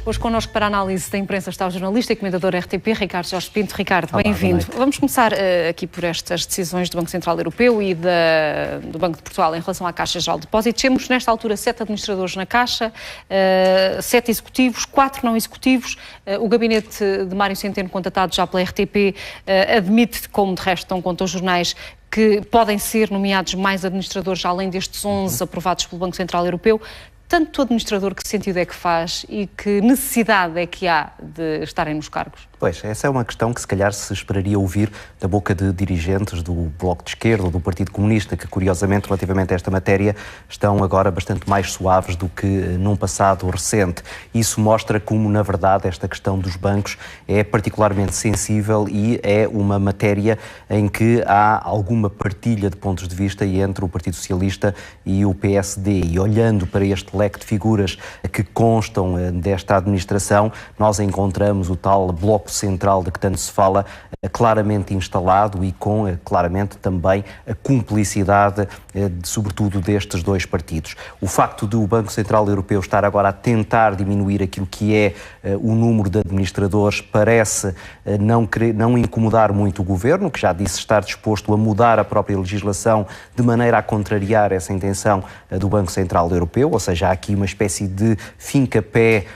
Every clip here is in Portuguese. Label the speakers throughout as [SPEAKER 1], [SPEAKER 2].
[SPEAKER 1] Hoje connosco para a análise da imprensa está o jornalista e comentador RTP, Ricardo Jorge Pinto. Ricardo, bem-vindo. Vamos começar aqui por estas decisões do Banco Central Europeu e do Banco de Portugal em relação à Caixa Geral de Depósitos. Temos, nesta altura, 7 administradores na Caixa, 7 executivos, 4 não executivos. O gabinete de Mário Centeno, contatado já pela RTP, admite, como de resto dão conta os jornais, que podem ser nomeados mais administradores, além destes 11 aprovados pelo Banco Central Europeu. Tanto o administrador, que sentido é que faz e que necessidade é que há de estarem nos cargos?
[SPEAKER 2] Pois, essa é uma questão que se calhar se esperaria ouvir da boca de dirigentes do Bloco de Esquerda ou do Partido Comunista, que curiosamente, relativamente a esta matéria, estão agora bastante mais suaves do que num passado recente. Isso mostra como, na verdade, esta questão dos bancos é particularmente sensível e é uma matéria em que há alguma partilha de pontos de vista entre o Partido Socialista e o PSD. E olhando para este leque de figuras que constam desta administração, nós encontramos o tal Bloco Central de que tanto se fala, claramente instalado e com, claramente, também a cumplicidade, sobretudo, destes dois partidos. O facto de o Banco Central Europeu estar agora a tentar diminuir aquilo que é o número de administradores parece não incomodar muito o Governo, que já disse estar disposto a mudar a própria legislação de maneira a contrariar essa intenção do Banco Central Europeu, ou seja, há aqui uma espécie de finca-pé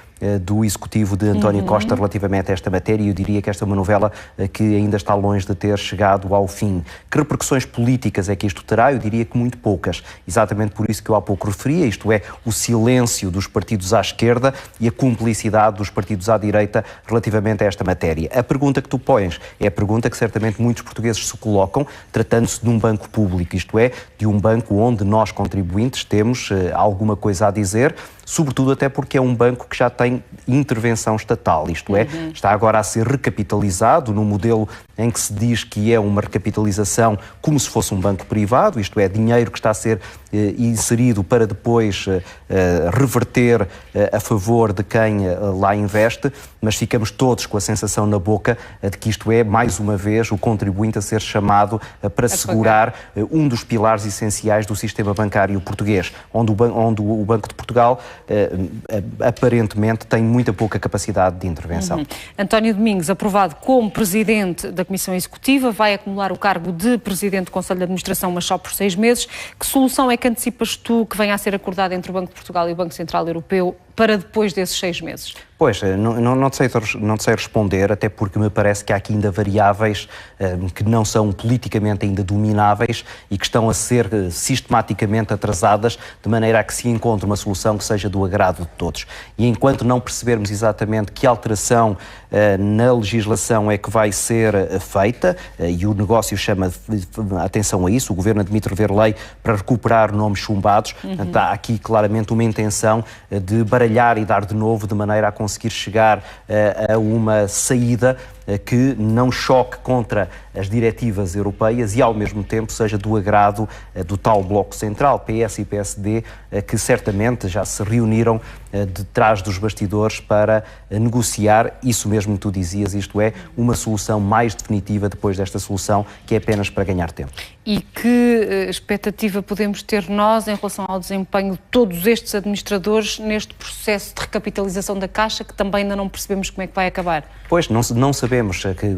[SPEAKER 2] do executivo de António Costa relativamente a esta matéria, e eu diria que esta é uma novela que ainda está longe de ter chegado ao fim. Que repercussões políticas é que isto terá? Eu diria que muito poucas. Exatamente por isso que eu há pouco referia, isto é, o silêncio dos partidos à esquerda e a cumplicidade dos partidos à direita relativamente a esta matéria. A pergunta que tu pões é a pergunta que certamente muitos portugueses se colocam, tratando-se de um banco público, isto é, de um banco onde nós, contribuintes, temos alguma coisa a dizer, sobretudo até porque é um banco que já tem intervenção estatal, isto é, está agora a ser recapitalizado no modelo em que se diz que é uma recapitalização como se fosse um banco privado, isto é, dinheiro que está a ser inserido para depois reverter a favor de quem lá investe, mas ficamos todos com a sensação na boca de que isto é, mais uma vez, o contribuinte a ser chamado para segurar um dos pilares essenciais do sistema bancário português, onde o Banco de Portugal aparentemente tem muita pouca capacidade de intervenção.
[SPEAKER 1] António Domingos, aprovado como Presidente da Comissão Executiva, vai acumular o cargo de Presidente do Conselho de Administração, mas só por 6 meses. Que solução é que antecipas tu que venha a ser acordada entre o Banco de Portugal e o Banco Central Europeu para depois desses 6 meses?
[SPEAKER 2] Pois, não te sei responder, até porque me parece que há aqui ainda variáveis que não são politicamente ainda domináveis e que estão a ser sistematicamente atrasadas, de maneira a que se encontre uma solução que seja do agrado de todos. E enquanto não percebermos exatamente que alteração na legislação é que vai ser feita, e o negócio chama a atenção a isso, o Governo admite rever lei para recuperar nomes chumbados, portanto, há aqui claramente uma intenção de baralhar e dar de novo, de maneira a conseguir chegar a uma saída que não choque contra as diretivas europeias e, ao mesmo tempo, seja do agrado do tal Bloco Central, PS e PSD, que certamente já se reuniram detrás dos bastidores para negociar isso mesmo que tu dizias, isto é, uma solução mais definitiva depois desta solução, que é apenas para ganhar tempo.
[SPEAKER 1] E que expectativa podemos ter nós em relação ao desempenho de todos estes administradores neste processo de recapitalização da Caixa, que também ainda não percebemos como é que vai acabar?
[SPEAKER 2] Pois, não sabemos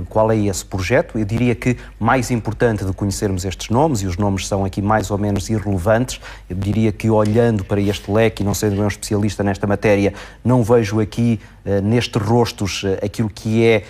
[SPEAKER 2] qual é esse projeto. Eu diria que mais importante de conhecermos estes nomes, e os nomes são aqui mais ou menos irrelevantes, eu diria que olhando para este leque e não sendo bem um especialista nesta matéria, não vejo aqui nestes rostos aquilo que é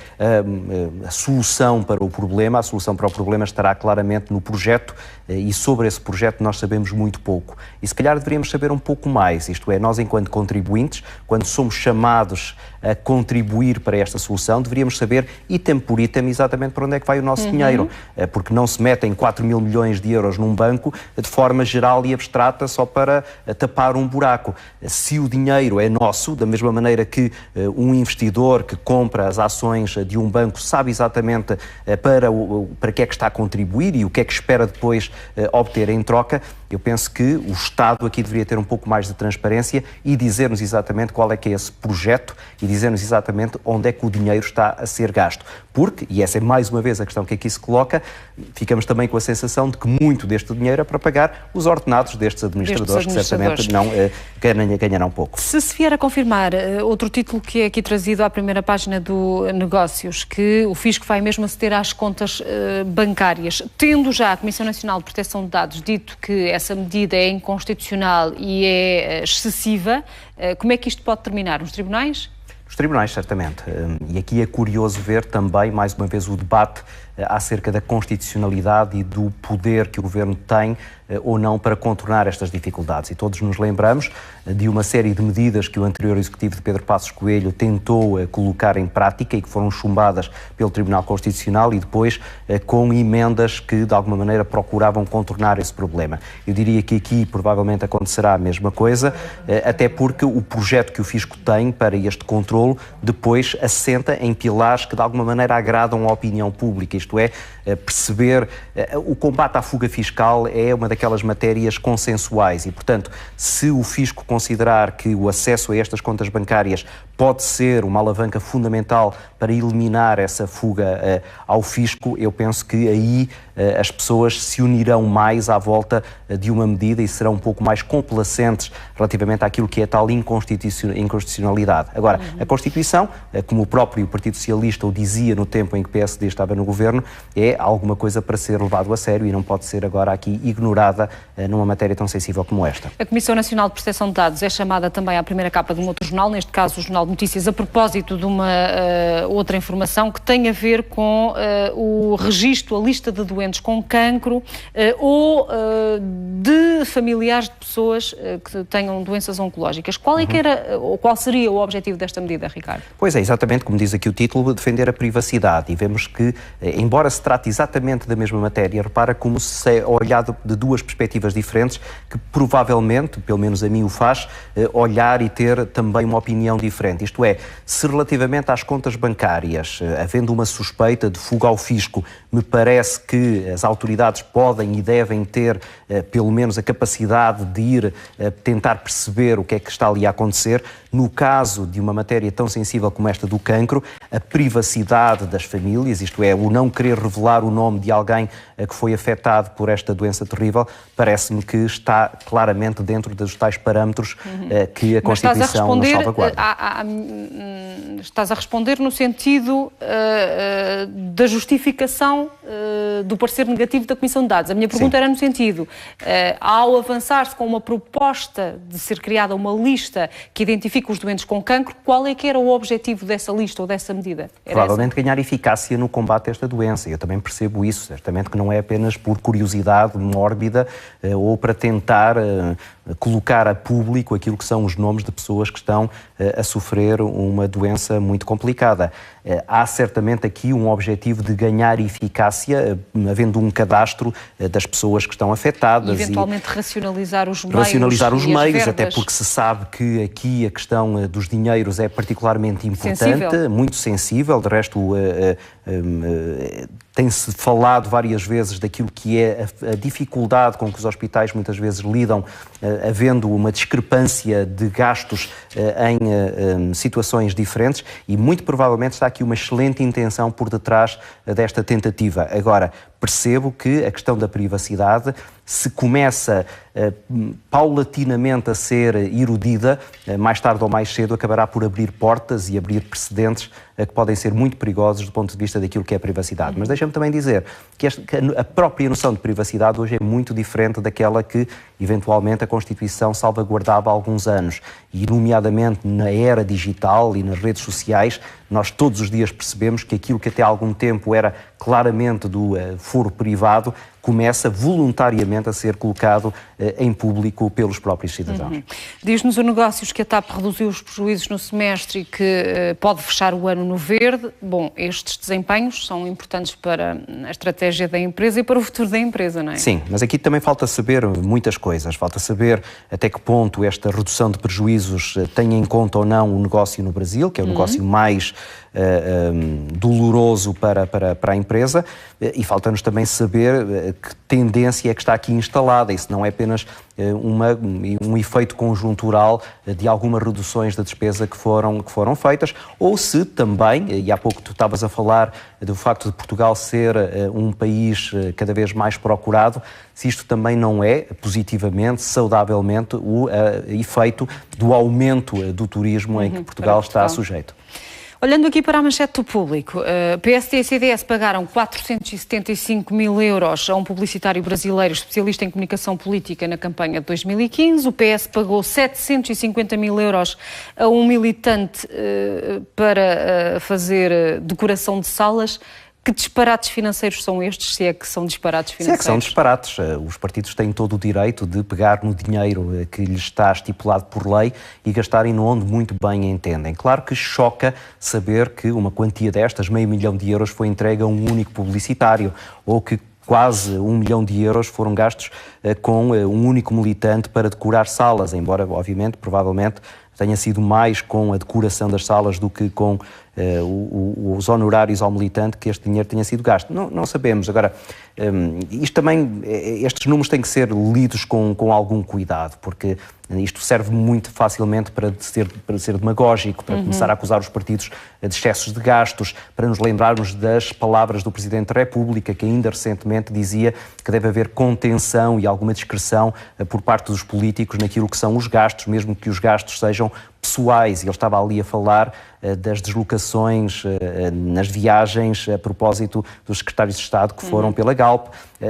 [SPEAKER 2] a solução para o problema. A solução para o problema estará claramente no projeto e sobre esse projeto nós sabemos muito pouco. E se calhar deveríamos saber um pouco mais, isto é, nós enquanto contribuintes, quando somos chamados a contribuir para esta solução, deveríamos saber item por item exatamente para onde é que vai o nosso dinheiro, porque não se metem 4 mil milhões de euros num banco de forma geral e abstrata só para tapar um buraco. Se o dinheiro é nosso, da mesma maneira que um investidor que compra as ações de um banco sabe exatamente para que é que está a contribuir e o que é que espera depois obter em troca, Eu penso que o Estado aqui deveria ter um pouco mais de transparência e dizer-nos exatamente qual é que é esse projeto e dizer-nos exatamente onde é que o dinheiro está a ser gasto. Porque, e essa é mais uma vez a questão que aqui se coloca, ficamos também com a sensação de que muito deste dinheiro é para pagar os ordenados destes administradores, que certamente não ganharão pouco.
[SPEAKER 1] Se vier a confirmar outro título que é aqui trazido à primeira página do Negócios, que o Fisco vai mesmo aceder às contas bancárias, tendo já a Comissão Nacional de Proteção de Dados dito que essa medida é inconstitucional e é excessiva, como é que isto pode terminar? Nos tribunais?
[SPEAKER 2] Os tribunais, certamente. E aqui é curioso ver também, mais uma vez, o debate acerca da constitucionalidade e do poder que o Governo tem ou não para contornar estas dificuldades. E todos nos lembramos de uma série de medidas que o anterior Executivo de Pedro Passos Coelho tentou colocar em prática e que foram chumbadas pelo Tribunal Constitucional e depois com emendas que, de alguma maneira, procuravam contornar esse problema. Eu diria que aqui provavelmente acontecerá a mesma coisa, até porque o projeto que o Fisco tem para este controlo depois assenta em pilares que, de alguma maneira, agradam à opinião pública. Isto é, perceber o combate à fuga fiscal é uma daquelas matérias consensuais e, portanto, se o Fisco considerar que o acesso a estas contas bancárias pode ser uma alavanca fundamental para eliminar essa fuga ao fisco, eu penso que aí as pessoas se unirão mais à volta de uma medida e serão um pouco mais complacentes relativamente àquilo que é tal inconstitucionalidade. Agora, a Constituição, como o próprio Partido Socialista o dizia no tempo em que o PSD estava no governo, é alguma coisa para ser levado a sério e não pode ser agora aqui ignorada numa matéria tão sensível como esta.
[SPEAKER 1] A Comissão Nacional de Proteção de Dados é chamada também à primeira capa de um outro jornal, neste caso o Jornal de Notícias, a propósito de uma outra informação que tem a ver com o registro, a lista de doentes com cancro ou de familiares de pessoas que tenham doenças oncológicas. Qual é que era, ou qual seria o objetivo desta medida, Ricardo?
[SPEAKER 2] Pois é, exatamente como diz aqui o título, defender a privacidade. E vemos que, embora se trate exatamente da mesma matéria, repara como se é olhado de duas perspectivas diferentes, que provavelmente, pelo menos a mim o faz, olhar e ter também uma opinião diferente. Isto é, se relativamente às contas bancárias, havendo uma suspeita de fuga ao fisco, me parece que as autoridades podem e devem ter pelo menos a capacidade de ir tentar perceber o que é que está ali a acontecer. No caso de uma matéria tão sensível como esta do cancro, a privacidade das famílias, isto é, o não querer revelar o nome de alguém que foi afetado por esta doença terrível, parece-me que está claramente dentro dos tais parâmetros que a Constituição nos salvaguarda.
[SPEAKER 1] Estás a responder no sentido da justificação do parecer negativo da Comissão de Dados. A minha pergunta era no sentido, ao avançar-se com uma proposta de ser criada uma lista que identifique os doentes com cancro, qual é que era o objetivo dessa lista ou dessa medida?
[SPEAKER 2] Provavelmente ganhar eficácia no combate a esta doença. Eu também percebo isso, certamente que não é apenas por curiosidade mórbida ou para tentar colocar a público aquilo que são os nomes de pessoas que estão a sofrer uma doença muito complicada. Há certamente aqui um objetivo de ganhar eficácia, havendo um cadastro das pessoas que estão afetadas.
[SPEAKER 1] E eventualmente racionalizar os meios.
[SPEAKER 2] Racionalizar os meios, até porque se sabe que aqui a questão dos dinheiros é particularmente importante, muito sensível. De resto, tem-se falado várias vezes daquilo que é a dificuldade com que os hospitais muitas vezes lidam, havendo uma discrepância de gastos em situações diferentes e muito provavelmente está aqui uma excelente intenção por detrás desta tentativa. Agora, percebo que a questão da privacidade, se começa paulatinamente a ser erodida, mais tarde ou mais cedo acabará por abrir portas e abrir precedentes que podem ser muito perigosos do ponto de vista daquilo que é a privacidade. Mas deixa-me também dizer que a própria noção de privacidade hoje é muito diferente daquela que, eventualmente, a Constituição salvaguardava há alguns anos. E, nomeadamente, na era digital e nas redes sociais, nós todos os dias percebemos que aquilo que até há algum tempo era claramente do foro privado começa voluntariamente a ser colocado em público pelos próprios cidadãos.
[SPEAKER 1] Diz-nos o Negócios que a TAP reduziu os prejuízos no semestre e que pode fechar o ano no verde. Bom, estes desempenhos são importantes para a estratégia da empresa e para o futuro da empresa, não é?
[SPEAKER 2] Sim, mas aqui também falta saber muitas coisas. Falta saber até que ponto esta redução de prejuízos tem em conta ou não o negócio no Brasil, que é o negócio mais doloroso para a empresa, e falta-nos também saber que tendência é que está aqui instalada, isso não é apenas um efeito conjuntural de algumas reduções da despesa que foram feitas, ou se também, e há pouco tu estavas a falar do facto de Portugal ser um país cada vez mais procurado, se isto também não é, positivamente, saudavelmente, o efeito do aumento do turismo em que Portugal está sujeito.
[SPEAKER 1] Olhando aqui para a manchete do Público, PSD e CDS pagaram 475 mil euros a um publicitário brasileiro especialista em comunicação política na campanha de 2015. O PS pagou 750 mil euros a um militante para fazer decoração de salas. Que disparates financeiros são estes, se é que são disparates financeiros?
[SPEAKER 2] Se é que são disparates. Os partidos têm todo o direito de pegar no dinheiro que lhes está estipulado por lei e gastarem-no onde muito bem entendem. Claro que choca saber que uma quantia destas, €500 mil, foi entregue a um único publicitário, ou que quase €1 milhão foram gastos com um único militante para decorar salas, embora, obviamente, provavelmente, tenha sido mais com a decoração das salas do que com os honorários ao militante que este dinheiro tenha sido gasto. Não sabemos. Agora, estes números têm que ser lidos com algum cuidado, porque isto serve muito facilmente para ser demagógico, para começar a acusar os partidos de excessos de gastos, para nos lembrarmos das palavras do Presidente da República, que ainda recentemente dizia que deve haver contenção e alguma discrição por parte dos políticos naquilo que são os gastos, mesmo que os gastos sejam pessoais. E ele estava ali a falar das deslocações nas viagens a propósito dos secretários de Estado que foram pela Galp.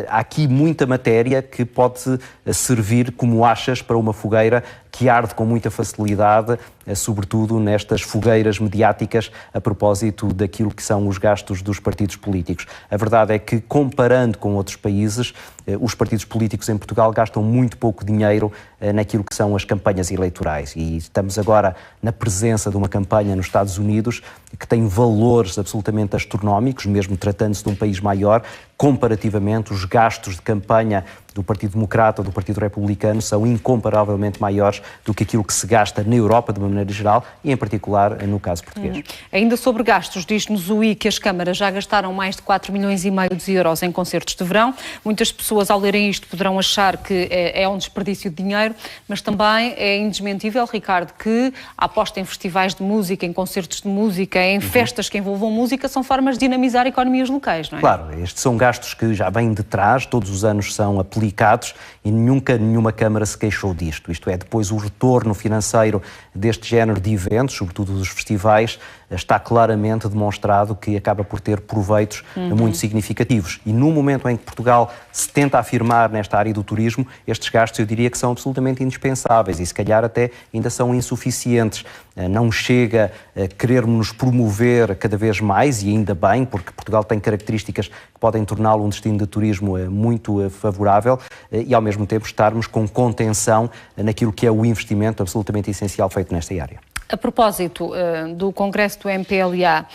[SPEAKER 2] Há aqui muita matéria que pode servir como achas para uma fogueira que arde com muita facilidade, sobretudo nestas fogueiras mediáticas a propósito daquilo que são os gastos dos partidos políticos. A verdade é que, comparando com outros países, os partidos políticos em Portugal gastam muito pouco dinheiro naquilo que são as campanhas eleitorais. E estamos agora na presença de uma campanha nos Estados Unidos que tem valores absolutamente astronómicos, mesmo tratando-se de um país maior. Comparativamente, os gastos de campanha do Partido Democrata ou do Partido Republicano são incomparavelmente maiores do que aquilo que se gasta na Europa de uma maneira geral e em particular no caso português.
[SPEAKER 1] Ainda sobre gastos, diz-nos o I que as câmaras já gastaram mais de 4,5 milhões de euros em concertos de verão. Muitas pessoas ao lerem isto poderão achar que é um desperdício de dinheiro, mas também é indesmentível, Ricardo, que a aposta em festivais de música, em concertos de música, em festas que envolvam música, são formas de dinamizar economias locais, não é?
[SPEAKER 2] Claro, estes são gastos que já vêm de trás, todos os anos são aplicados e nunca nenhuma Câmara se queixou disto. Isto é, depois o retorno financeiro deste género de eventos, sobretudo dos festivais, está claramente demonstrado que acaba por ter proveitos muito significativos. E no momento em que Portugal se tenta afirmar nesta área do turismo, estes gastos eu diria que são absolutamente indispensáveis e se calhar até ainda são insuficientes. Não chega a querermos promover cada vez mais, e ainda bem, porque Portugal tem características que podem torná-lo um destino de turismo muito favorável e ao mesmo tempo estarmos com contenção naquilo que é o investimento absolutamente essencial feito nesta área.
[SPEAKER 1] A propósito do Congresso do MPLA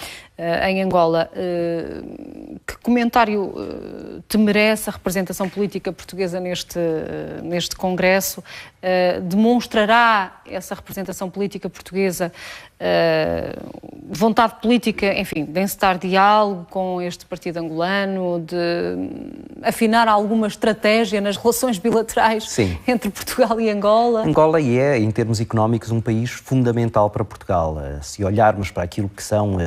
[SPEAKER 1] em Angola, que comentário te merece a representação política portuguesa neste Congresso? Demonstrará essa representação política portuguesa vontade política, enfim, de encetar diálogo com este partido angolano, de afinar alguma estratégia nas relações bilaterais entre Portugal e Angola?
[SPEAKER 2] Angola é, em termos económicos, um país fundamental para Portugal. Se olharmos para aquilo que são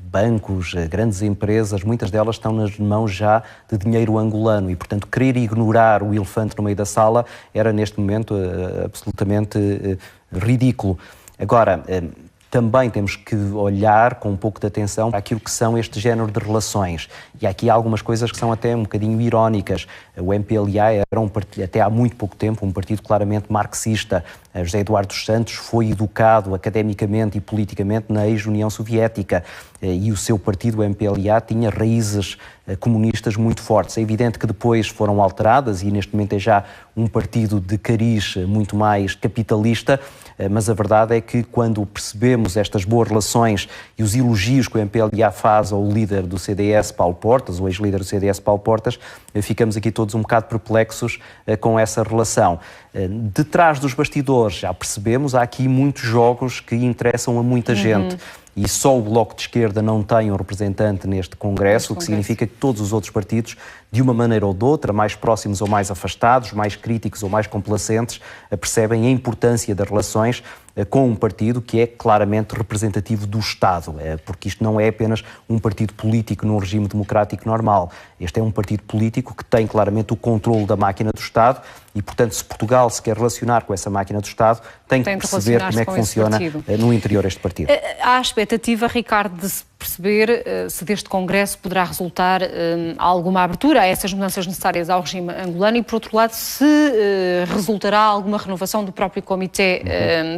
[SPEAKER 2] bancos, grandes empresas, muitas delas estão nas mãos já de dinheiro angolano e, portanto, querer ignorar o elefante no meio da sala era, neste momento, absolutamente ridículo. Agora, também temos que olhar com um pouco de atenção para aquilo que são este género de relações. E aqui há algumas coisas que são até um bocadinho irónicas. O MPLA era até há muito pouco tempo um partido claramente marxista. José Eduardo dos Santos foi educado academicamente e politicamente na ex-União Soviética e o seu partido, o MPLA, tinha raízes comunistas muito fortes. É evidente que depois foram alteradas e neste momento é já um partido de cariz muito mais capitalista, mas a verdade é que quando percebemos estas boas relações e os elogios que o MPLA faz ao líder do CDS, Paulo Portas, o ex-líder do CDS, Paulo Portas, ficamos aqui todos um bocado perplexos com essa relação. Detrás dos bastidores, já percebemos, há aqui muitos jogos que interessam a muita gente. e só o Bloco de Esquerda não tem um representante neste Congresso, o que significa que todos os outros partidos, de uma maneira ou de outra, mais próximos ou mais afastados, mais críticos ou mais complacentes, percebem a importância das relações com um partido que é claramente representativo do Estado, porque isto não é apenas um partido político num regime democrático normal. Este é um partido político que tem claramente o controle da máquina do Estado e, portanto, se Portugal se quer relacionar com essa máquina do Estado, tem que perceber como é que funciona no interior este partido.
[SPEAKER 1] Há a expectativa, Ricardo, de se perceber se deste Congresso poderá resultar alguma abertura a essas mudanças necessárias ao regime angolano e, por outro lado, se resultará alguma renovação do próprio Comitê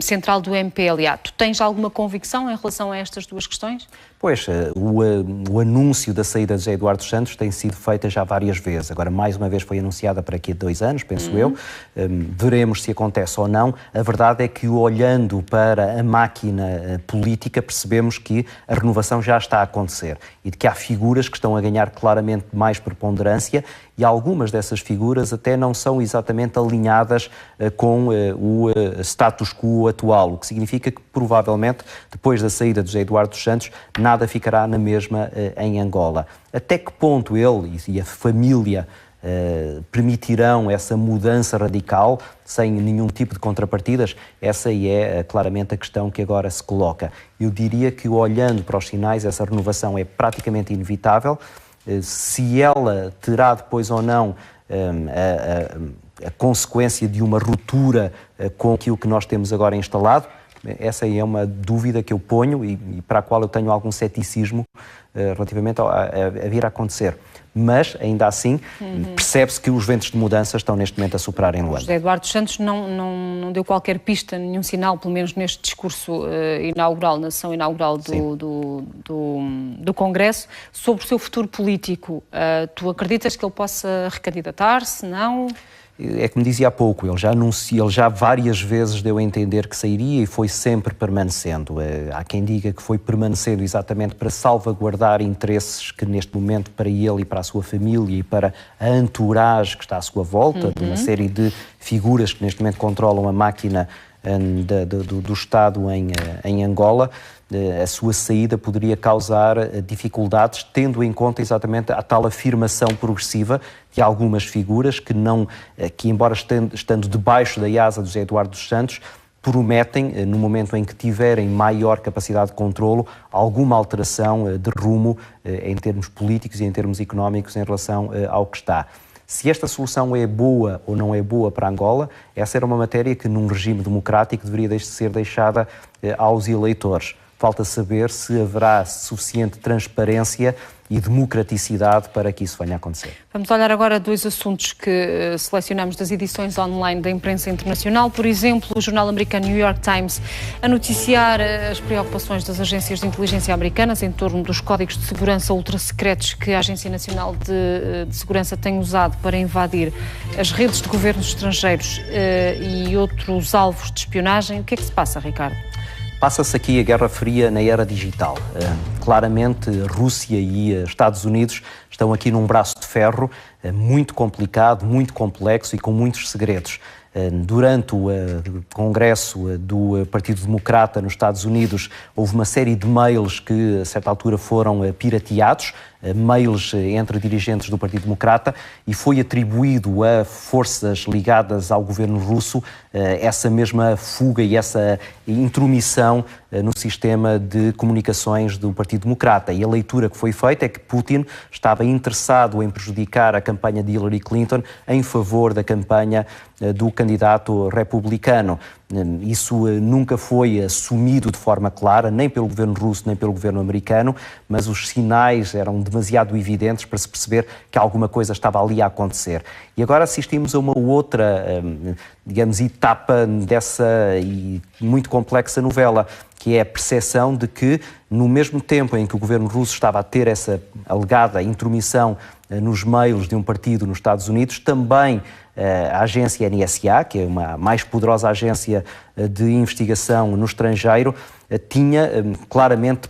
[SPEAKER 1] Central do MPLA. Tu tens alguma convicção em relação a estas duas questões?
[SPEAKER 2] Pois, o anúncio da saída de José Eduardo Santos tem sido feita já várias vezes. Agora, mais uma vez, foi anunciada para aqui a 2 anos, penso eu. Veremos se acontece ou não. A verdade é que, olhando para a máquina política, percebemos que a renovação já está a acontecer e de que há figuras que estão a ganhar claramente mais preponderância e algumas dessas figuras até não são exatamente alinhadas com o status quo atual, o que significa que, provavelmente, depois da saída de José Eduardo Santos, nada ficará na mesma em Angola. Até que ponto ele e a família permitirão essa mudança radical, sem nenhum tipo de contrapartidas? Essa é claramente a questão que agora se coloca. Eu diria que, olhando para os sinais, essa renovação é praticamente inevitável. Se ela terá depois ou não a consequência de uma ruptura com aquilo que nós temos agora instalado, essa é uma dúvida que eu ponho e para a qual eu tenho algum ceticismo relativamente a vir a acontecer. Mas, ainda assim, percebe-se que os ventos de mudança estão neste momento a superar em Luanda.
[SPEAKER 1] José Eduardo Santos não deu qualquer pista, nenhum sinal, pelo menos neste discurso inaugural, na sessão inaugural do Congresso, sobre o seu futuro político. Tu acreditas que ele possa recandidatar-se, não?
[SPEAKER 2] É como dizia há pouco, ele já várias vezes deu a entender que sairia e foi sempre permanecendo. Há quem diga que foi permanecendo exatamente para salvaguardar interesses que neste momento para ele e para a sua família e para a entourage que está à sua volta, de uma série de figuras que neste momento controlam a máquina do Estado em Angola, a sua saída poderia causar dificuldades, tendo em conta exatamente a tal afirmação progressiva de algumas figuras que embora estando debaixo da asa de José Eduardo dos Santos, prometem, no momento em que tiverem maior capacidade de controlo, alguma alteração de rumo em termos políticos e em termos económicos em relação ao que está. Se esta solução é boa ou não é boa para Angola, essa era uma matéria que num regime democrático deveria ser deixada aos eleitores. Falta saber se haverá suficiente transparência e democraticidade para que isso venha a acontecer.
[SPEAKER 1] Vamos olhar agora 2 assuntos que selecionamos das edições online da imprensa internacional. Por exemplo, o jornal americano New York Times a noticiar as preocupações das agências de inteligência americanas em torno dos códigos de segurança ultrasecretos que a Agência Nacional de Segurança tem usado para invadir as redes de governos estrangeiros e outros alvos de espionagem. O que é que se passa, Ricardo?
[SPEAKER 2] Passa-se aqui a Guerra Fria na era digital. Claramente, Rússia e Estados Unidos estão aqui num braço de ferro muito complicado, muito complexo e com muitos segredos. Durante o Congresso do Partido Democrata nos Estados Unidos, houve uma série de mails que, a certa altura, foram pirateados, mails entre dirigentes do Partido Democrata, e foi atribuído a forças ligadas ao governo russo essa mesma fuga e essa intromissão no sistema de comunicações do Partido Democrata. E a leitura que foi feita é que Putin estava interessado em prejudicar a campanha de Hillary Clinton em favor da campanha do candidato republicano. Isso nunca foi assumido de forma clara, nem pelo governo russo, nem pelo governo americano, mas os sinais eram demasiado evidentes para se perceber que alguma coisa estava ali a acontecer. E agora assistimos a uma outra, digamos, etapa dessa muito complexa novela, que é a percepção de que, no mesmo tempo em que o governo russo estava a ter essa alegada intromissão nos mails de um partido nos Estados Unidos, também a agência NSA, que é uma mais poderosa agência de investigação no estrangeiro, tinha claramente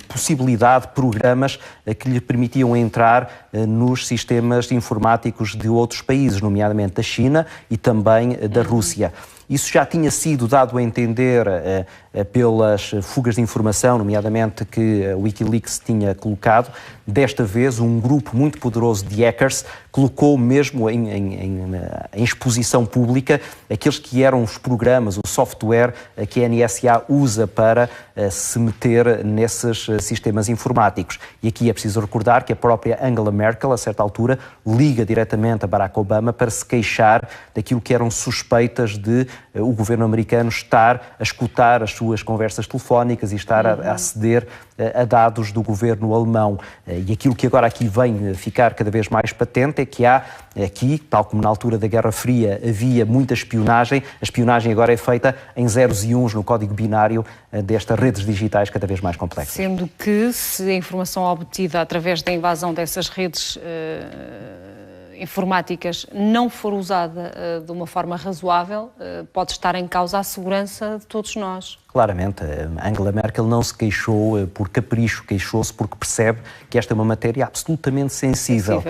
[SPEAKER 2] possibilidade, programas que lhe permitiam entrar nos sistemas informáticos de outros países, nomeadamente da China e também da Rússia. Isso já tinha sido dado a entender pelas fugas de informação, nomeadamente que o Wikileaks tinha colocado. Desta vez, um grupo muito poderoso de hackers colocou mesmo em exposição pública aqueles que eram os programas, o software que a NSA usa para se meter nesses sistemas informáticos. E aqui é preciso recordar que a própria Angela Merkel, a certa altura, liga diretamente a Barack Obama para se queixar daquilo que eram suspeitas de o governo americano estar a escutar as suas conversas telefónicas e estar a aceder a dados do governo alemão. E aquilo que agora aqui vem ficar cada vez mais patente é que há aqui, tal como na altura da Guerra Fria havia muita espionagem, a espionagem agora é feita em zeros e uns no código binário destas redes digitais cada vez mais complexas.
[SPEAKER 1] Sendo que, se a informação obtida através da invasão dessas redes informáticas não for usada de uma forma razoável, pode estar em causa a segurança de todos nós.
[SPEAKER 2] Claramente, Angela Merkel não se queixou por capricho, queixou-se porque percebe que esta é uma matéria absolutamente sensível.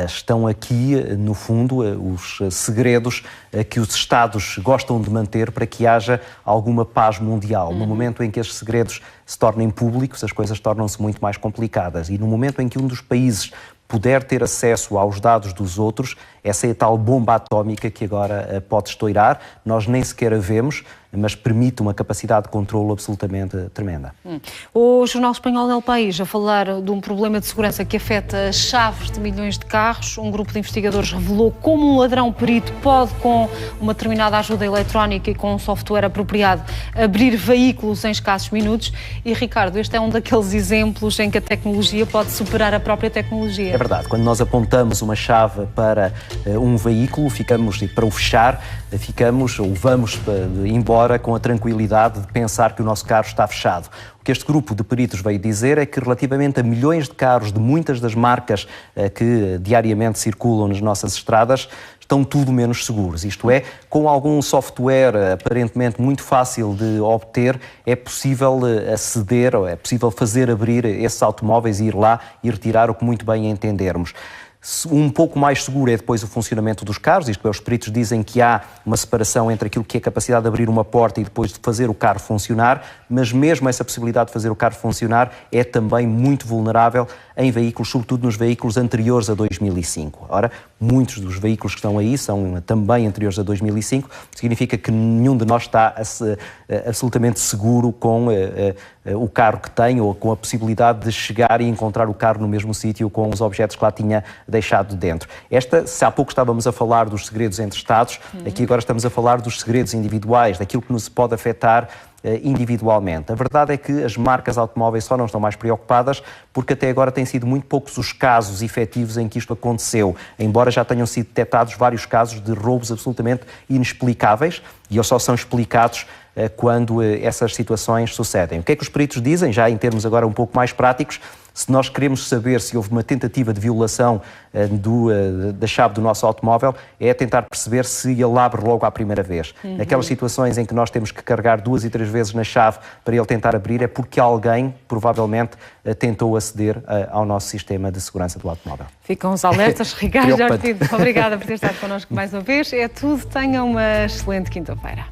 [SPEAKER 2] Estão aqui, no fundo, os segredos que os Estados gostam de manter para que haja alguma paz mundial. No momento em que estes segredos se tornem públicos, as coisas tornam-se muito mais complicadas. E no momento em que um dos países puder ter acesso aos dados dos outros, essa é a tal bomba atómica que agora pode estourar. Nós nem sequer a vemos, mas permite uma capacidade de controle absolutamente tremenda.
[SPEAKER 1] O jornal espanhol El País, a falar de um problema de segurança que afeta as chaves de milhões de carros, um grupo de investigadores revelou como um ladrão perito pode, com uma determinada ajuda eletrónica e com um software apropriado, abrir veículos em escassos minutos. E, Ricardo, este é um daqueles exemplos em que a tecnologia pode superar a própria tecnologia.
[SPEAKER 2] É verdade. Quando nós apontamos uma chave para um veículo, para o fechar, ficamos ou vamos embora com a tranquilidade de pensar que o nosso carro está fechado. O que este grupo de peritos veio dizer é que, relativamente a milhões de carros de muitas das marcas que diariamente circulam nas nossas estradas, estão tudo menos seguros. Isto é, com algum software aparentemente muito fácil de obter, é possível aceder, ou é possível fazer abrir esses automóveis e ir lá e retirar o que muito bem entendermos. Um pouco mais seguro é depois o funcionamento dos carros, isto é, os peritos dizem que há uma separação entre aquilo que é a capacidade de abrir uma porta e depois de fazer o carro funcionar, mas mesmo essa possibilidade de fazer o carro funcionar é também muito vulnerável em veículos, sobretudo nos veículos anteriores a 2005. Ora, muitos dos veículos que estão aí são também anteriores a 2005, significa que nenhum de nós está absolutamente seguro com o carro que tem ou com a possibilidade de chegar e encontrar o carro no mesmo sítio com os objetos que lá tinha deixado dentro. Se há pouco estávamos a falar dos segredos entre Estados, aqui agora estamos a falar dos segredos individuais, daquilo que nos pode afetar individualmente. A verdade é que as marcas automóveis só não estão mais preocupadas porque até agora têm sido muito poucos os casos efetivos em que isto aconteceu, embora já tenham sido detectados vários casos de roubos absolutamente inexplicáveis e eles só são explicados quando essas situações sucedem. O que é que os peritos dizem, já em termos agora um pouco mais práticos? Se nós queremos saber se houve uma tentativa de violação da chave do nosso automóvel, é tentar perceber se ele abre logo à primeira vez. Naquelas situações em que nós temos que carregar 2 e 3 vezes na chave para ele tentar abrir, é porque alguém, provavelmente, tentou aceder ao nosso sistema de segurança do automóvel.
[SPEAKER 1] Ficam os alertas. Ricardo Jorge Pinto, obrigada por ter estado connosco mais uma vez. É tudo. Tenha uma excelente quinta-feira.